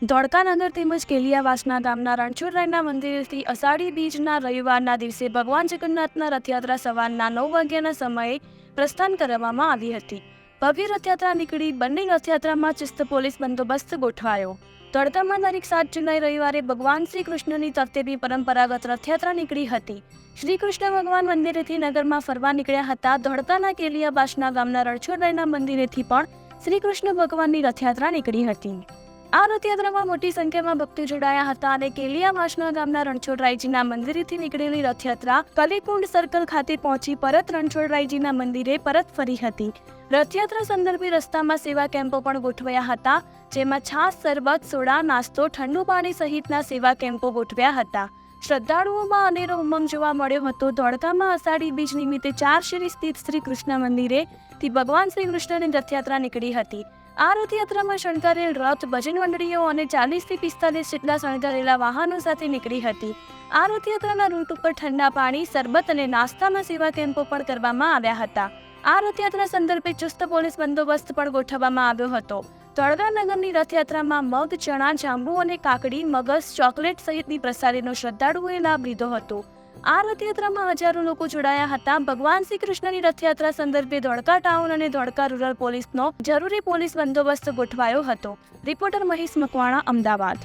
ધોળકા નગર તેમજ કેલિયાવાસના ગામના રણછોડરાયના મંદિરેથી અષાઢી બીજના રવિવારના દિવસે ભગવાન જગન્નાથના રથયાત્રા સવારના 9 વાગ્યાના સમયે પ્રસ્થાન કરવામાં આવી હતી. ભવ્ય રથયાત્રા નીકળી બંને રથયાત્રામાં ચુસ્ત પોલીસ બંદોબસ્ત ગોઠવાયો. ધોળકામાં તારીખ 7 જુલાઈ રવિવારે ભગવાન શ્રી કૃષ્ણની તરતેબી પરંપરાગત રથયાત્રા નીકળી હતી. શ્રી કૃષ્ણ ભગવાન મંદિરેથી નગરમાં ફરવા નીકળ્યા હતા. ધોળકાના કેલિયાવાસના ગામના રણછોડરાયના મંદિરેથી પણ શ્રી કૃષ્ણ ભગવાનની રથયાત્રા નીકળી હતી. આ રથયાત્રામાં મોટી સંખ્યામાં ભક્તો જોડાયા હતા અને કેલિયાવાસના ગામના રણછોડરાયજીના મંદિરેથી નીકળેલી રથયાત્રા કલીકુંડ સર્કલ ખાતે પહોંચી પરત રણછોડરાયજીના મંદિરે પરત ફરી હતી. રથયાત્રા સંદર્ભે રસ્તામાં સેવા કેમ્પો પણ ગોઠવાયા હતા, જેમાં છાશ, શરબત, સોડા, નાસ્તો, ઠંડુ પાણી સહિતના સેવા કેમ્પો ગોઠવ્યા હતા. શ્રદ્ધાળુઓમાં અનેરો ઉમંગ જોવા મળ્યો હતો. ધોળકામાં અષાઢી બીજ નિમિત્તે ચારશીરી સ્થિત શ્રી કૃષ્ણ મંદિરેથી ભગવાન શ્રી કૃષ્ણની રથયાત્રા નીકળી હતી. આ રથયાત્રામાં શણગારેલ રથ, ભજન મંડળીઓ અને 40 થી 45 જેટલા શણગારેલા વાહનો સાથે નીકળી હતી. આ રથયાત્રાના રૂટ ઉપર ઠંડા પાણી, શરબત અને નાસ્તાના સેવા કેમ્પો પણ કરવામાં આવ્યા હતા. આ રથયાત્રા સંદર્ભે ચુસ્ત પોલીસ બંદોબસ્ત પણ ગોઠવવામાં આવ્યો હતો. ધોળકા નગરની રથયાત્રામાં મગ, ચણા, જાંબુ અને કાકડી, મગસ, ચોકલેટ સહિતની પ્રસાદીનો શ્રદ્ધાળુઓએ લાભ લીધો હતો. આ રથયાત્રામાં હજારો લોકો જોડાયા હતા. ભગવાન શ્રી કૃષ્ણની રથયાત્રા સંદર્ભે ધોળકા ટાઉન અને ધોળકા રૂરલ પોલીસનો જરૂરી પોલીસ બંદોબસ્ત ગોઠવાયો હતો. રિપોર્ટર મહેશ મકવાણા, અમદાવાદ.